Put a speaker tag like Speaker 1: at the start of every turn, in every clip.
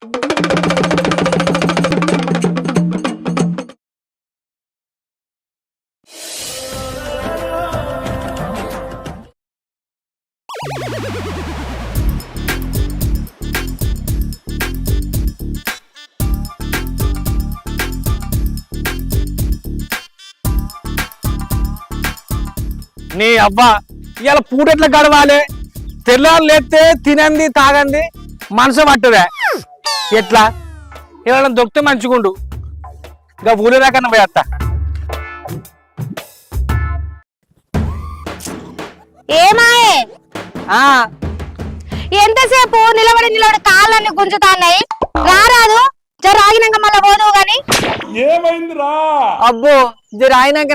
Speaker 1: నీ అవ్వ ఇవాళ పూట ఎట్లా గడవాలి? తెల్లారు లేస్తే తినంది తాగంది మనసు పట్టుదే. ఎట్లా ఇలా దొక్కితే మంచిగుండు. ఇంకా ఊరి రాకన్నా పోయేస్తా.
Speaker 2: ఏమాయే ఎంతసేపు నిలబడి కాళ్ళని గుంజుతాన్నాయి? రారాదు, జర ఆగినాక మళ్ళా పోదువు గాని.
Speaker 3: ఏమైందిరా?
Speaker 4: అబ్బో జర ఆగినాక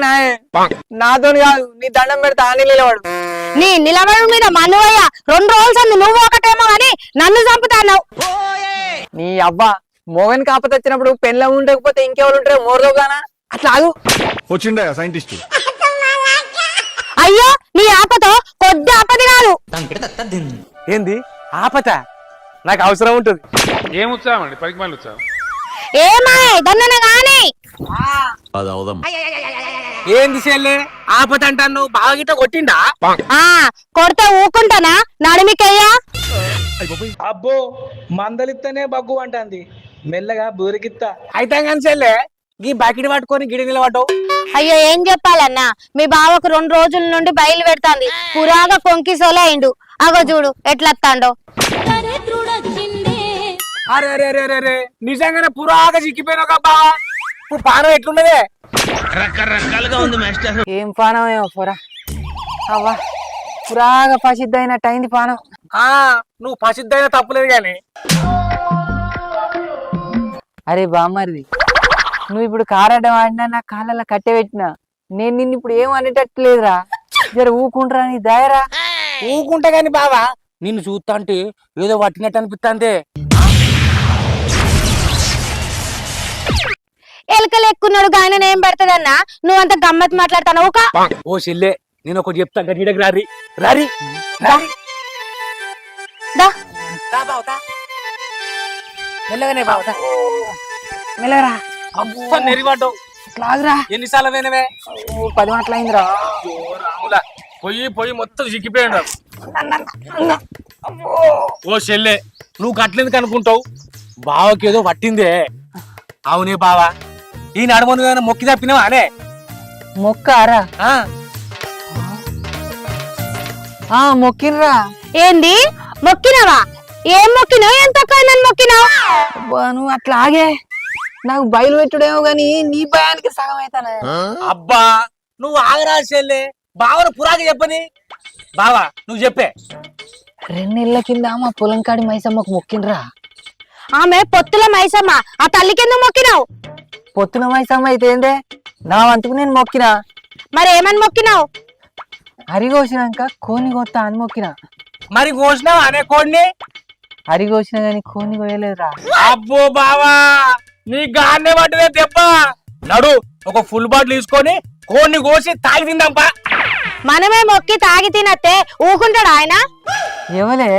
Speaker 4: నాతో కాదు, నీ దండం పెడతా అని నిలబడు.
Speaker 2: నీ నిలబడి మీద మనువయ్య 2 రోజులు సంది నువ్వు ఒకటేమో గాని నన్ను చంపుతాన్నావు.
Speaker 4: నీ అబ్బా మోగన్ కాపత వచ్చినప్పుడు పెళ్ళ ఉండకపోతే ఇంకెవరు ఉంటారు? మోరదోగానా అట్లా ఆగు.
Speaker 3: వచ్చిండే సైంటిస్ట్.
Speaker 2: అయ్యో నీ ఆపతో కొద్ది ఆపది కాదు.
Speaker 1: ఏంది ఆపత? నాకు అవసరం ఉంటుంది.
Speaker 5: ఏం ఉత్సాహం అండి? పనికి మళ్ళీ ఉత్సాహం.
Speaker 2: ఏమాయే దన్నన గాని
Speaker 1: ఏంది చెల్లె ఆపత అంటాను? బాగా గిట్ట కొట్టిండా?
Speaker 2: కొడితే ఊకుంటానా? నడిమికయ్యా
Speaker 6: అబ్బో మందలిస్తేనే బగ్గు అంటుంది, మెల్లగా బూరికిత్తా.
Speaker 1: అయితే కానీ చెల్లె ఈ బకెట్ పట్టుకొని గిడి నిలబడ్డావు.
Speaker 2: అయ్యో ఏం చెప్పాలన్నా, మీ బావకు 2 రోజుల నుండి బయలు పెడతాంది. పురాగా కొంకి సోలైండు. అగో చూడు ఎట్లత్తాండో.
Speaker 1: అరే అరే అరే అరే నిజంగానే పురాగా చిక్కిపోయినావు కదా. ఇప్పుడు పానం ఎట్లున్నదే?
Speaker 5: రకరకాలుగా ఉంది మాస్టర్.
Speaker 4: ఏం పానం ఏమో పోరా. అవ్వా పురాగా ప్రసిద్ధి అయినట్టు అయింది పానం.
Speaker 1: నువ్వు ప్రసిద్ధైనా తప్పులేదు గాని.
Speaker 4: అరే బామ్మరిది, నువ్వు ఇప్పుడు కారాటం ఆడినా నా కాళ్ళలో కట్టెబెట్టినా నేను నిన్ను ఇప్పుడు ఏం అనేటట్టు లేదురా. జర ఊకుండ్రా నీ దాయరా.
Speaker 1: ఊకుంటా గాని బావా, నిన్ను చూస్తా అంటే ఏదో పట్టినట్టు అనిపిస్తుంది.
Speaker 2: ఎలకలు ఎక్కున్నాడు గాయన ఏం పెడతదన్నా? నువ్వంత గమ్మత్ మాట్లాడతావు.
Speaker 1: ఓ చెల్లె నేను ఒకటి చెప్తా, గట్టికి రారి రారి రారి.
Speaker 4: మెల్లగానే బావుతా, మెల్లగరా.
Speaker 1: అబ్బా నెరివాడు
Speaker 4: క్లాగ్రా.
Speaker 1: ఎన్నిసార్లు పోయినవే?
Speaker 4: 10 మాటలు అయిందిరా.
Speaker 1: రాములా పొయ్యి మొత్తం చిక్కిపోయాడు. ఓ చెల్లె నువ్వు కట్లేందుకు అనుకుంటావు? బావకి ఏదో పట్టిందే. అవునే బావా, ఈ నడుమను మొక్కి తప్పినావా అనే?
Speaker 4: మొక్కారా? మొక్కినరా.
Speaker 2: ఏంది మొక్కినవా? ఏం మొక్కినావు? ఎంత మొక్కినావు?
Speaker 4: నువ్వు అట్లా ఆగే. నాకు బయలు పెట్టుడేమో గాని నీ భయానికి సగం అవుతానా?
Speaker 1: అబ్బా నువ్వు ఆగరా చెల్లె, బావను పురాగా చెప్పని. బావా నువ్వు చెప్పే.
Speaker 4: 2 నెలల కింద మా పొలం కాడి మైసమ్మకు మొక్కినరా.
Speaker 2: ఆమె పొత్తుల మైసమ్మ, ఆ తల్లికెందుకు మొక్కినావు?
Speaker 4: పొత్తుల మైసమ్మ అయితే ఏందే, నా వంతుకు నేను మొక్కినా.
Speaker 2: మరి ఏమని మొక్కినావు?
Speaker 4: హరిగోసినాక కోని కొత్త అని మొక్కినా.
Speaker 1: మరి కోసినావా అనే కోడిని?
Speaker 4: హరిగోసిన గాని కోని కోయలేదురా.
Speaker 1: అబ్బో బావా నీ గాన్నే పట్టుదే దెబ్బ. నడు ఒక ఫుల్ బాటిల్ తీసుకొని కోడిని కోసి తాగి తిందాంపా.
Speaker 2: మనమే మొక్కి తాగి తినట్టే ఊకుంటాడు ఆయన?
Speaker 4: ఎవలే?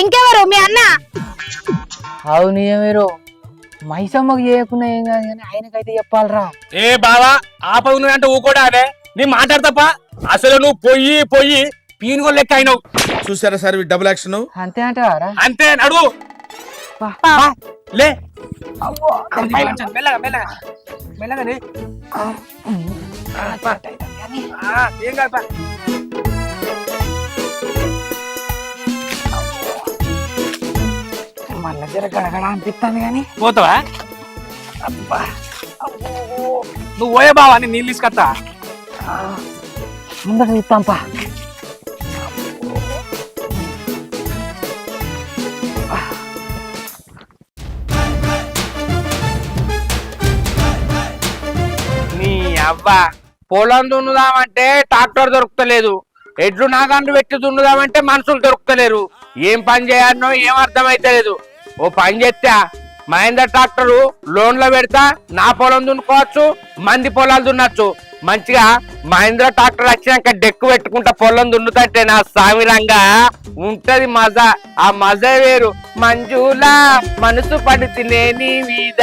Speaker 2: ఇంకెవరు? మీ అన్న.
Speaker 4: అవును ఏమేరో మైసమ్మకు చేయకుండా ఏం కాదు కానీ ఆయనకైతే చెప్పాలరా.
Speaker 1: ఏ బావా ఆపద ఉన్నదంటే ఊకోడా అనే? నీ మాట్లాడతాప. అసలు నువ్వు పొయ్యి పీనుగో లెక్క అయినావు.
Speaker 3: చూసారా సార్ డబుల్ యాక్షన్?
Speaker 4: అంతే అంటారా?
Speaker 1: అంతే నడు లే. మెల్లగానే ఏం కాదు.
Speaker 4: మళ్ళా జర గడగడ అనిపిస్తుంది కానీ
Speaker 1: పోతావా? నువ్వు పోయే బావా, నేను నీళ్ళు తీసుకొస్తా.
Speaker 4: ముందర చూస్తాంపా.
Speaker 1: నీ అవ్వ పొలం దున్నుదామంటే ట్రాక్టర్ దొరుకుతలేదు, ఎడ్లు నాగండు పెట్టి దున్నుదామంటే మనుషులు దొరుకుతలేరు. ఏం పని చేయాలనో ఏం అర్థమైతలేదు. ఓ పని చేస్తా, మహేందర్ ట్రాక్టరు లోన్లో పెడతా, నా పొలం దున్నుకోవచ్చు, మంది పొలాలు దున్నచ్చు. మంచిగా మహేంద్ర ట్రాక్టర్ వచ్చినాక డెక్కు పెట్టుకుంటా పొలం దున్నుతంటే నా సామిరంగా ఉంటది మజా. ఆ మజా వేరు. మంజులా మనసు పడితేనే నీ మీద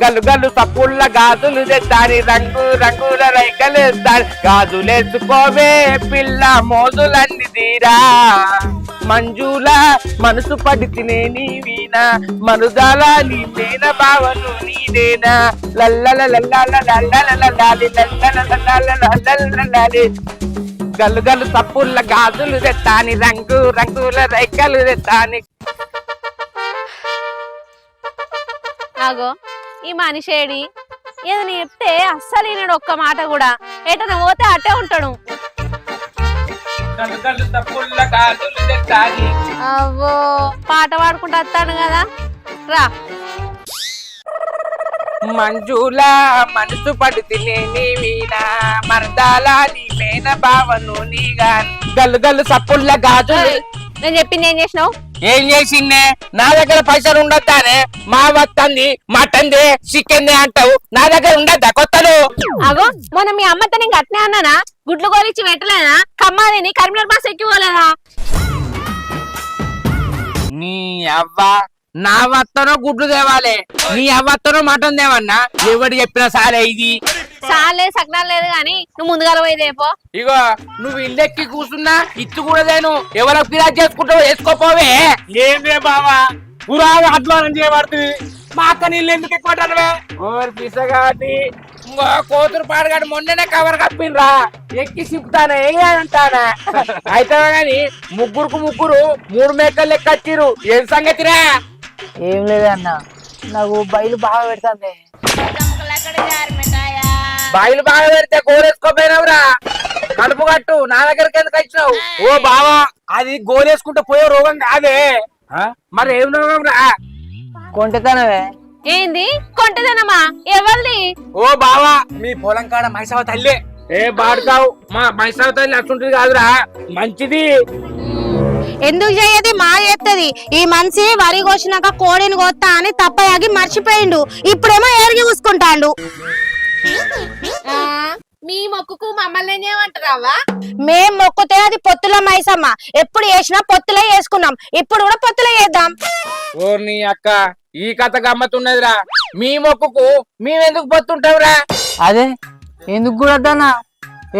Speaker 1: గల్లు గల్లు సప్పుళ్ళ గాజులు తెస్తాని రంగు రంగుల రైకలు తెస్తాని గాజులేసుకోవే పిల్ల మోజులన్నీ తీరా. మంజులా మనసు పడితేనే నీ వీణ మనుదాల నీ మేన భావను నీదేనా గల్లు గల్లు సప్పుళ్ళ గాజులు తెస్తాని రంగు రంగుల రైకలు తెస్తాని.
Speaker 7: ఆగో ఈ మనిషేడి ఏదని చెప్తే అస్సలు ఈనాడు ఒక్క మాట కూడా. ఎటన పోతే అట్టే ఉంటాడు.
Speaker 1: గల్లు గల్లు సప్పుళ్ళ గాజులు తెస్తాని.
Speaker 7: అవ్వో పాట పాడుకుంటూ వస్తాను కదా రా.
Speaker 1: మంజులా మనసు పడితేనే నీ వీణ మరదాల నీ మేన భావను నీగా గల్లు గల్లు సప్పుళ్ళ గాజులు.
Speaker 7: నేను చెప్పింది ఏం చేసినావు?
Speaker 1: ఏం చేసిందే? నా దగ్గర పైసలు ఉండొద్దానే? మా వస్తుంది మటన్ దే చికెన్ దే అంటావు, నా దగ్గర ఉండద్దా కొత్తలు?
Speaker 7: అగో మొన్న మీ అమ్మతో నేను అట్నే అన్నానా? గుడ్లు కోరిచ్చి పెట్టలేదా? కమ్మాదిని కరీంనగర్ బస్ ఎక్కిపోలేదా?
Speaker 1: నీ అవ్వ నా వత్తనో గుడ్లు తేవాలే, నీ అవ్వత్తనో మటన్ తేవన్నా. ఎవడు చెప్పినా సాలే ఇది.
Speaker 7: చాలే సగ్నాలు లేదు గాని నువ్వు ముందుగా పోయిదేపో.
Speaker 1: ఇగో నువ్వు ఇల్లెక్కి కూర్చున్నా ఇత్తు కూడా దేను. ఎవరికి ఫిర్యాదు చేసుకుంటావు వేసుకోపోవే.
Speaker 6: ఏందే బావా పురాగా అధ్వానం చేయబడుతుంది. మా అక్క నీళ్ళు ఎందుకు ఎక్కువ
Speaker 1: ఓరి పిసగాటి ఇంకో కోతురు పాడగాడు మొన్ననే కవర్ కప్పినరా ఎక్కి సిప్పుతానే అంటానా. అయితే గాని ముగ్గురు 3 మేకలు లెక్క వచ్చిర్రు. ఏం సంగతిరా?
Speaker 4: ఏం లేదన్న, నాకు బయలు బాగా పెడతాంది.
Speaker 1: బాయిలు బాగా పెడితే గోలేసుకోపోయినావురా. కడుపు కట్టు, నా దగ్గరికి ఎందుకు వచ్చినావు?
Speaker 6: ఓ బావా అది గోలేసుకుంటే పోయే రోగం కాదే.
Speaker 1: మరి ఏం రోగం రా?
Speaker 4: కొంటెతనవే.
Speaker 7: ఏంది కొంటదనమా? ఎవరిది?
Speaker 6: ఓ బావా మీ పొలం కాడ మైసవ తల్లే.
Speaker 1: ఏ బాడుకావు మా మైసావ తల్లి అట్లుంటుంది కాదురా, మంచిది.
Speaker 2: ఎందుకు చేయది? మా చేత్తది. ఈ మనిషి వరి కోసినాక కోడిని కోస్తా అని తప్పయాగి మర్చిపోయిండు. ఇప్పుడేమో ఏరిగి చూసుకుంటాండు.
Speaker 7: మీ మొక్కుకు మమ్మల్ని ఏమంటారావా?
Speaker 2: మేం మొక్కుతే అది పొత్తుల మైసమ్మ. ఎప్పుడు చేసినా పొత్తులే చేసుకున్నాం, ఇప్పుడు కూడా పొత్తులే చేద్దాం.
Speaker 1: ఓ నీ అక్క ఈ కథ గమ్మతున్నదిరా. మీ మొక్కుకు మేమెందుకు పొత్తుంటావురా?
Speaker 4: అదే ఎందుకు కూడా వద్దన్నా,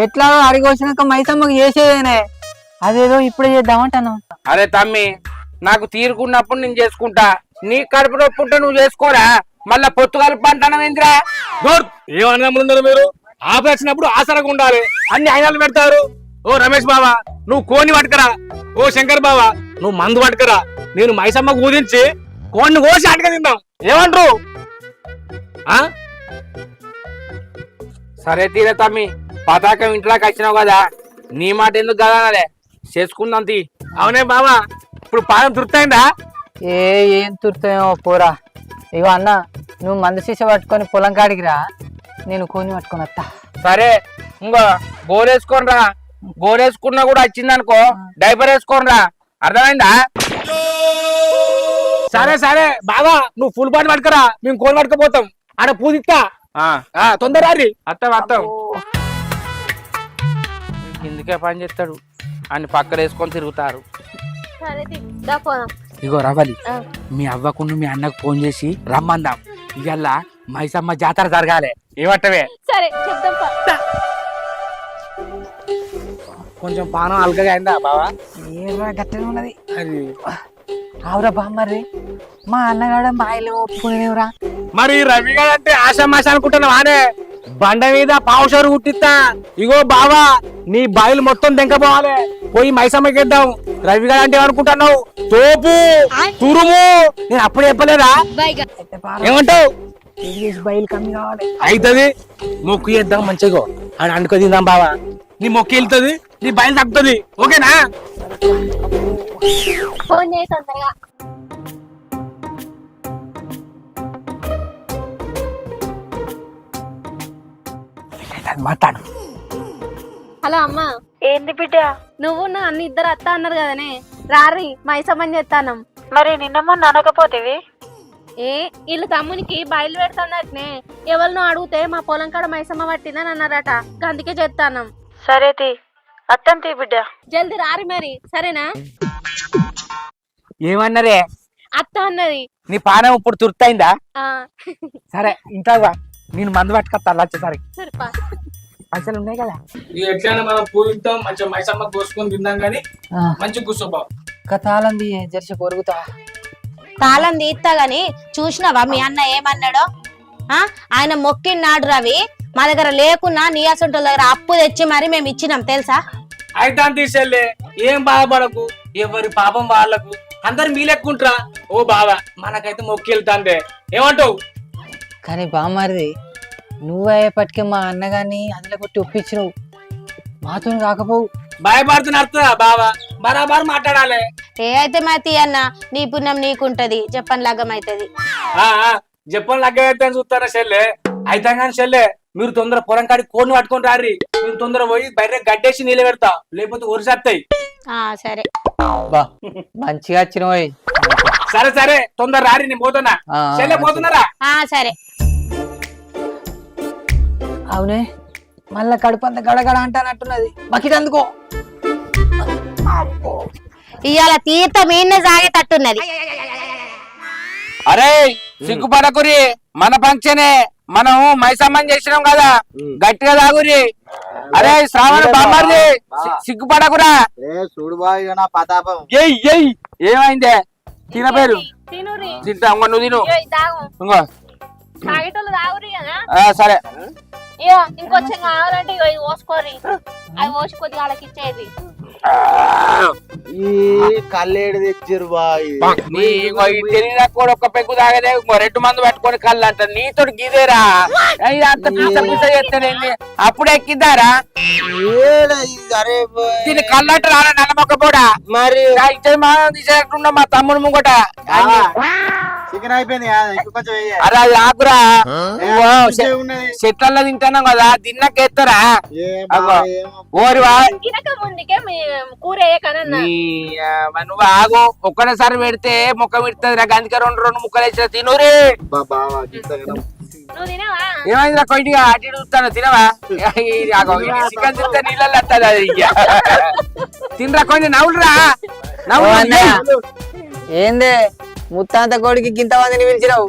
Speaker 4: ఎట్లాగో అడిగి వచ్చినాక మైసమ్మకు చేసేదేనే, అదేదో ఇప్పుడే చేద్దామంటాను.
Speaker 1: అరే తమ్మి, నాకు తీరుకున్నప్పుడు నేను చేసుకుంటా. నీ కడుపు నొప్పి ఉంటే నువ్వు చేసుకోరా. మళ్ళా పొత్తు కలుపు అంటాను ఏంద్రా?
Speaker 6: ఏమన్నా ఉన్నారు మీరు? ఆపరేసినప్పుడు ఆసరగా ఉండాలి, అన్ని ఆయనాలు పెడతారు. ఓ రమేష్ బావా నువ్వు కోని పట్టుకరా. ఓ శంకర్ బావా నువ్వు మందు పట్టుకరా. నేను మైసమ్మ ఊదించి కోడిని కోసి అటక తిందాం. ఏమంటారు?
Speaker 1: సరే తీరే తమ్మి, పతాకం ఇంట్లోకి వచ్చినావు కదా, నీ మాట ఎందుకు కదా అదే చేసుకుందాం తీ.
Speaker 6: అవునే బావా ఇప్పుడు పాదం తృప్తయిందా?
Speaker 4: ఏం తుర్తామో పోరా. ఇగో అన్న, నువ్వు మందు సీస పట్టుకొని పొలం కాడికి రా, నేను కోని పట్టుకొని వస్తా.
Speaker 1: సరే ఇంకో గోలేసుకొని రా. గోలేసుకున్నా కూడా వచ్చిందనుకో డైపర్ వేసుకొని రా. అర్థమైందా?
Speaker 6: సరే సరే బావా నువ్వు ఫుల్ బాడీ పట్టుకరా, మేము కోని పట్టుకపోతాం. ఆడ పూజిస్తా. తొందర
Speaker 1: అత్తం కిందికే పని చేస్తాడు అని పక్కన వేసుకొని తిరుగుతారు. ఇగో రవలి, మీ అవ్వకుండా మీ అన్నకు ఫోన్ చేసి రమ్మందాం. ఇవాళ మైసమ్మ జాతర జరగాలి. ఏమంటవే?
Speaker 7: సరే చెప్తాం.
Speaker 1: కొంచెం పానం అల్కగా అయిందా బావా?
Speaker 4: ఏరా గట్టనే ఉన్నది. అవురా బామ్మర్రి, మా అన్నగాడ మాయలు ఒప్పుకునేవరా.
Speaker 6: మరి రవి గారు అంటే ఆశామాష అనుకుంటున్నావు ఆనే బండ మీద పావుషారు కుట్టిస్తా. ఇగో బావా నీ బాయిలు మొత్తం తెంకపోవాలి, పోయి మైసమ్మకిద్దాం. రవి గారు అంటే ఏమనుకుంటున్నావు? తోపు తురుము. నేను అప్పుడు చెప్పలేదా? ఏమంటావు?
Speaker 4: బయలు కమ్మి కావాలి.
Speaker 6: అవుతుంది, మొక్కు చేద్దాం మంచిగా. అని అండుకో తిందాం బావా. నీ మొక్కు వెళ్తుంది, నీ బయలు తగ్గుతుంది. ఓకేనా?
Speaker 7: ఫోన్ చేసి తొందరగా.
Speaker 1: మాట్లాడు.
Speaker 7: హలో అమ్మా.
Speaker 2: ఏంది బిడ్డ?
Speaker 7: నువ్వు నా అన్ని ఇద్దరు అత్త అన్నారు కదనే, రారి మైసమ్మని చేస్తానం.
Speaker 2: మరి నిన్న మొన్న అనకపోతేవి
Speaker 7: ఏ వీళ్ళు తమ్మునికి బయలు పెడుతున్నట్నే ఎవరినో అడిగితే మా పొలం కాడ మైసమ్మ పట్టిందని అన్నారట అందుకే చేస్తాను.
Speaker 2: సరే తీ అత్తం తీ బిడ్డ.
Speaker 7: జల్ది రారి మరి సరేనా?
Speaker 6: ఏమన్నారే?
Speaker 7: అత్త అన్నది.
Speaker 6: నీ పానం ఇప్పుడు తుర్తయిందా?
Speaker 7: ఆ
Speaker 6: సరే ఇంట్లో నేను మందు పట్టుకొస్తా వచ్చేసరికి.
Speaker 7: సరిపా
Speaker 6: పైసలు ఉన్నాయి కదా.
Speaker 8: ఇది ఎట్లయినా మనం పూజిస్తాం, మంచిగా మైసమ్మ కోసుకొని తిందాం కానీ మంచి కూర్చోబా.
Speaker 4: తాళంది జర్ష కొరుగుతా.
Speaker 2: తాళం తీస్తా గాని చూసినావా మీ అన్న ఏమన్నాడో? ఆయన మొక్కిన్నాడు రవి, మా దగ్గర లేకున్నా నీ అసంటోళ్ళ దగ్గర అప్పు తెచ్చి మరి మేము ఇచ్చినాం తెలుసా?
Speaker 8: అయితే తీసేళ్ళే, ఏం బాధపడకు, ఎవరి పాపం వాళ్ళకు, అందరు మీ లెక్కుంటారా. ఓ బావా మనకైతే మొక్కి వెళ్తాందే, ఏమంటావు?
Speaker 4: కానీ బామ్మరిది నువ్వయ్యేపటికే మా అన్నగాన్ని అందులో కొట్టి ఒప్పించినవు, మాతో కాకపోవు.
Speaker 8: భయపడుతున్న అర్థదా బావా, బరాబర్ మాట్లాడాలి.
Speaker 2: ఏ అయితే మాతి అన్న నీ పుణ్యం నీకుంటది, చెప్పని లగ్గం అవుతుంది.
Speaker 8: చెప్పని లగ్గైతే చూస్తారా చెల్లె? అయితే కానీ చెల్లె మీరు తొందర పొలం కాడి కోడిని పట్టుకొని రారి, మీరు తొందర పోయి బయట గడ్డేసి నీళ్ళు పెడతా, లేకపోతే ఒరిసేస్తాయి.
Speaker 2: సరే
Speaker 4: బా మంచిగా వచ్చినవి.
Speaker 8: సరే సరే తొందర రారి, నేను పోతున్నా. చెల్లె పోతున్నారా?
Speaker 2: సరే.
Speaker 4: అవునే మళ్ళా కడుపు అంత గడగడ అంటానట్టున్నది, బకెట్ అందుకో.
Speaker 2: ఇవాళ తీర్థం మీన్నే సాగేటట్టున్నది.
Speaker 1: అరే సిగ్గుపడకురి, మన ఫంక్షనే, మనం మైసమ్మని చేసినాం కదా, గట్టిగా తాగురి. అరే శ్రావణ బామ్మర్ది సిగ్గుపడకురా.
Speaker 9: చూడు బాయ్ నా పతాపం.
Speaker 1: ఏమైందే? తిన పేరు
Speaker 7: తినురి.
Speaker 1: తింటా నువ్వు తిను.
Speaker 7: తాగు
Speaker 1: ఇంకో
Speaker 7: తాగేటోళ్ళు తాగురి కదా.
Speaker 1: సరే
Speaker 7: ఇయో ఇంకొంచెం కావాలంటే ఇగో ఇది పోసుకోరి, అది పోసి కొద్దిగా వాళ్ళకి ఇచ్చేది.
Speaker 9: ఈ కల్లేడు తెచ్చిరు బాయ్.
Speaker 1: తెలియదా కూడా ఒక్క పెగ్గు తాగదే, రెండు మంది పెట్టుకొని కళ్ళు అంట. నీతో గీదేరా అంత పిస పిస చేస్తానేంది? అప్పుడు ఎక్కిద్దారా దీన్ని కళ్ళు అంట రారా నల్లమొక్క కూడా.
Speaker 9: మరి
Speaker 1: తీసేటట్టున్నా మా తమ్ముడు ముంగట.
Speaker 9: చికెన్ అయిపోయింది, కొంచెం
Speaker 1: అరే అది ఆకురా, చెట్లలో తింటున్నాం కదా, తిన్నకెత్తరా ఓరి వా.
Speaker 7: తినక ముందుకే కూర వేయకనన్నా.
Speaker 1: నువ్వు ఆగు, ఒక్కసారి పెడితే ముక్క పెడుతుంది నాకు, అందుకే రెండు రెండు ముక్కలు వేసిన తినురే.
Speaker 7: నువ్వు తినవా?
Speaker 1: ఏమైందిరా కొద్దిగా అటు చూస్తాను, తినవా? చికెన్ తింటే నీళ్ళల్లో వస్తుంది అది. తినరా కొన్ని, నవ్వులురా నవ్వు.
Speaker 4: ఏందే ముత్తాంత కోడికి గింత మందిని పిలిచినావు?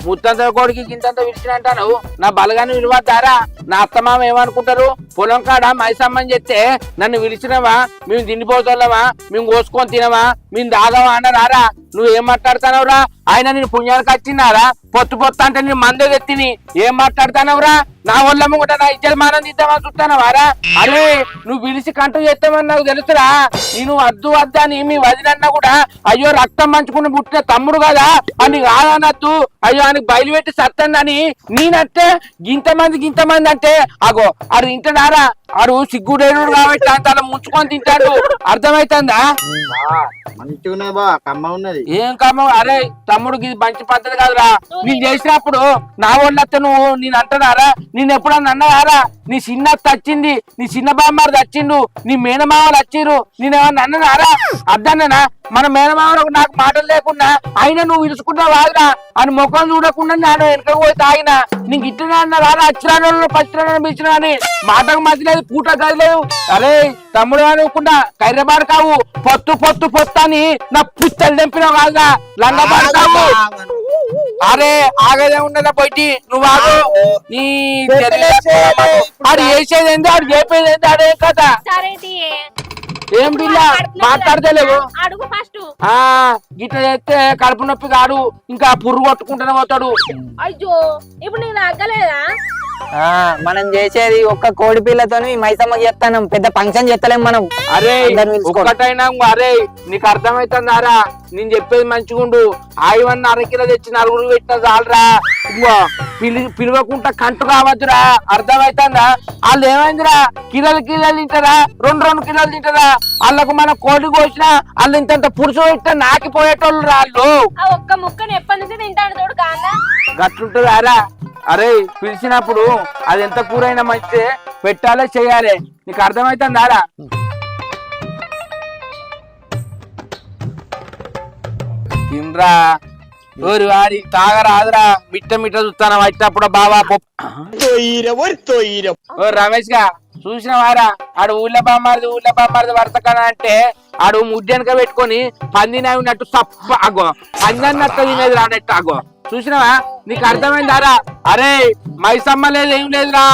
Speaker 1: ముత్తంత కోడికి గింతంత విడిచిన అంటాను, నా బలగాన్ని విలువద్దారా? నా అత్తమామ ఏమనుకుంటారు? పొలం కాడ మైసమ్మని చెప్తే నన్ను విలిచినవా, మేము తిండిపోతావా, మేము కోసుకొని తినవా, మేము దాగవా అన్నారా? నువ్వు ఏం మాట్లాడుతున్నావురా? ఆయన నేను పుణ్యానికి వచ్చినారా? పొత్తు పొత్తు అంటే నేను మందే తెత్తిని ఏం మాట్లాడుతున్నావురా? నా ఒళ్ళమ్మ కూడా నా ఇద్దరు మానం తీద్దామని చూస్తానవారా? అరే నువ్వు పిలిచి కంటూ చేస్తామని నాకు తెలుసురా. నేను వద్దు వద్దా అని మీ వదిలన్నా కూడా, అయ్యో రక్తం మంచుకుని పుట్టిన తమ్ముడు కదా అని కాదనద్దు, అయ్యో అని బయలుపెట్టి సత్తందని నేనంటే గింతమంది అంటే అగో ఆడు తింటాడారా? ఆడు సిగ్గుడేడు కాబట్టి అంత ముంచుకొని తింటాడు, అర్థమైతుందా?
Speaker 9: మంచిగా బా కమ్మ ఉన్నది.
Speaker 1: ఏం కమ్మ? అరే తమ్ముడికి ఇది మంచి పద్ధతి కాదురా. నేను చేసినప్పుడు నా వాళ్ళతో నువ్వు నేను అంటున్నారా? నేను ఎప్పుడన్నా అన్నారా? నీ చిన్న వచ్చింది, నీ చిన్న బామ్మారు వచ్చిండు, నీ మేనమామలు వచ్చిర్రు, నేనేమన్నా అన్నారా? అద్దన్నా మన మేనమామలకు నాకు మాటలు లేకుండా అయినా నువ్వు ఇరుచుకున్నావు కాదురా అని ముఖం చూడకుండా నేను వెనక పోయి తాగినా. నీకు ఇట్లనే అన్నారా? అచ్చిరాను పచ్చిరాను పిలిచినా అని మాటకు మధ్యలేదు, పూట గదిలేదు. అరే తమ్ముడు అనుకుండా కైరబాడు కావు, పొత్తు పొత్తు పొత్తు అని నా పుస్తలు తెంపినావు కాదురా, లంగబాడు కావు. అరే ఆగదే ఉండదా పోయి నువ్వు ఆగు. నీ ఆడు వేసేది ఏంది, ఆడు చెప్పేది ఏంది, అడే కదా. ఏం పిల్ల మాట్లాడతలేవు?
Speaker 7: అడుగు ఫస్ట్.
Speaker 1: గిట్ల చేస్తే కడుపు నొప్పి కాడు, ఇంకా పురుగు కొట్టుకుంటూనే పోతాడు.
Speaker 7: అయ్యో ఇప్పుడు నీకు తగ్గలేదా?
Speaker 4: మనం చేసేది ఒక్క కోడి పిల్లతోని మైసమ్మకి చెప్తాను, పెద్ద ఫంక్షన్ చేస్తలేం మనం.
Speaker 1: అరే ఒక్కటైనా అరే నీకు అర్థమైతుందారా? నేను చెప్పేది మంచిగుండు, ఆయివన్న అరకిలో తెచ్చి నలుగురు పెట్టిన చాలరా. పిలవకుండా కంటు కావద్దురా, అర్థమైతుందా? వాళ్ళు ఏమైందిరా, కిలోలు తింటారా, రెండు కిలోలు తింటారా? వాళ్ళకు మనం కోడి కోసినా వాళ్ళు ఇంత పురుషు పెట్టినా నాకిపోయేటోళ్ళు రాళ్ళు.
Speaker 7: ఒక్క ముక్కని ఎప్పటి నుంచి తింటాడు చూడు కాదా,
Speaker 1: గట్లుంటుందారా? అరే పిలిచినప్పుడు అది ఎంత కూరైనా మంచిదే, పెట్టాలే చేయాలి, నీకు అర్థమైతుందారా? తినరా, ఓరి వారి తాగరాదురా మిట్ట మిట్ట చూస్తాను వచ్చినప్పుడు బావా ఓ రమేష్ గా చూసిన వారా ఆడు ఊళ్ళో బామ్మారిది వరసకన అంటే ఆడు ముద్దెనక పెట్టుకొని పంది నవ్వినట్టు సప్ప అగో పందన్నట్టు తినేది రానట్టు అగో చూసినావా నీకు అర్థమైందారా అరే మైసమ్మ లేదు ఏం లేదురా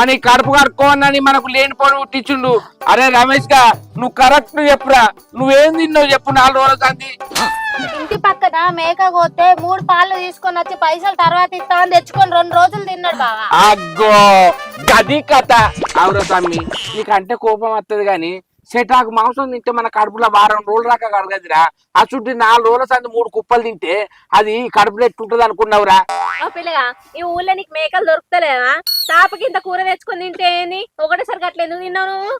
Speaker 1: అని కడుపు కడుక్కోవని మనకు లేనిపోని ఉట్టించుండు అరే రమేష్ గా నువ్వు కరెక్ట్ చెప్పురా నువ్వేం తిన్నావు చెప్పు 4 రోజుల సంది
Speaker 2: ఇంటి పక్కన మేక కోతే 3 పాలు తీసుకొని వచ్చి పైసలు తర్వాత ఇస్తామని తెచ్చుకొని 2 రోజులు తిన్నాడు బావా.
Speaker 1: అగ్గో గది కథ అవురా తమ్మి నీకంటే కోపం వస్తుంది గాని సెటాకు మాంసం తింటే మన కడుపులో వారం రోజుల దాకా కడగదురా ఆ చుట్టూ 4 రోజుల సంది 3 కుప్పలు తింటే అది కడుపులో ఎట్టుంటది అనుకున్నావురా
Speaker 7: ఓ పిల్లగా ఈ ఊళ్ళో నీకు మేకలు దొరుకుతలేవా తాపకి ఇంత కూర తెచ్చుకొని తింటే ఒకటేసరికి అట్లా ఎందుకు తిన్నావు నువ్వు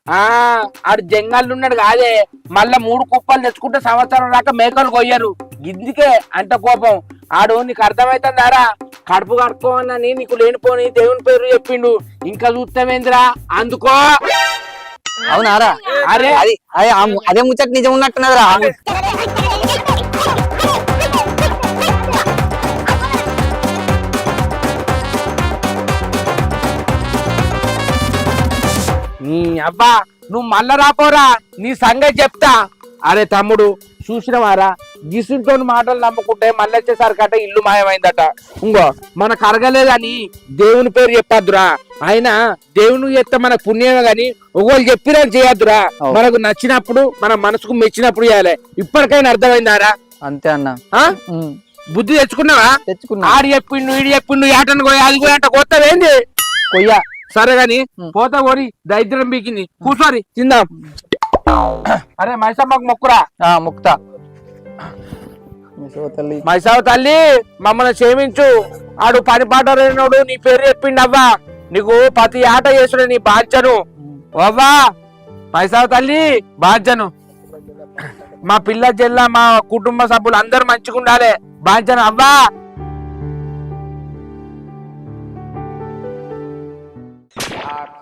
Speaker 1: ఆడు జంగాళ్ళు ఉన్నాడు కాదే మళ్ళా 3 కుప్పలు తెచ్చుకుంటే సంవత్సరం దాకా మేకలు కొయ్యరు ఇందుకే అంత కోపం ఆడు నీకు అర్థమైతుందారా కడుపు కడుక్కోవని నీకు లేనిపోని దేవుని పేరు చెప్పిండు ఇంకా చూస్తామేందిరా అందుకో
Speaker 4: అవునారా
Speaker 1: అరే
Speaker 4: అదే ముచ్చట నిజం ఉన్నట్టున్నదిరా
Speaker 1: నీ అబ్బా నువ్వు మళ్ళా రాపోరా నీ సంగతి చెప్తా అరే తమ్ముడు చూసినవారా గిసుంతో మాటలు నమ్ముకుంటే మళ్ళీ వచ్చేసరికట ఇల్లు మాయమైందట ఇంకో మనకు అరగలేదని దేవుని పేరు చెప్పద్దురా ఆయన దేవుని చెప్తే మనకు పుణ్యమే గాని ఒకళ్ళు చెప్పినా చేయద్దురా మనకు నచ్చినప్పుడు మన మనసుకు మెచ్చినప్పుడు చేయాలి ఇప్పటికైనా అర్థమైందారా
Speaker 4: అంతే అన్న
Speaker 1: బుద్ధి తెచ్చుకున్నావా
Speaker 4: తెచ్చుకున్నా
Speaker 1: ఆడు చెప్పిండు ఈడు చెప్పిండు ఏటను పోయి అది పోయి అంట కొత్తవేంది
Speaker 4: కొయ్య
Speaker 1: సరే గాని పోతా పోని దరిద్రం బీకింది కూర్చోరి తిందాం అరే మైసమ్మకు మొక్కురా
Speaker 4: ముక్తా
Speaker 1: మైసావ తల్లి మమ్మల్ని క్షమించు ఆడు పని పాట లేనోడు నీ పేరు చెప్పిండు అవ్వా నీకు ప్రతి ఆట చేసుడు నీ బాధ్యను అవ్వా మైసావ తల్లి బాధ్యను మా పిల్ల చెల్ల మా కుటుంబ సభ్యులు అందరూ మంచిగా ఉండాలి బాధ్యను అవ్వా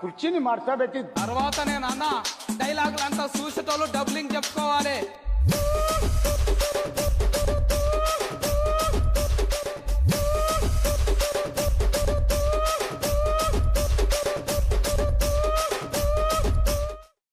Speaker 6: కుర్చీని మార్చబెట్టి తర్వాత నేను అన్న డైలాగులు అంతా చూసేటోళ్ళు డబ్లింగ్ చెప్పుకోవాలి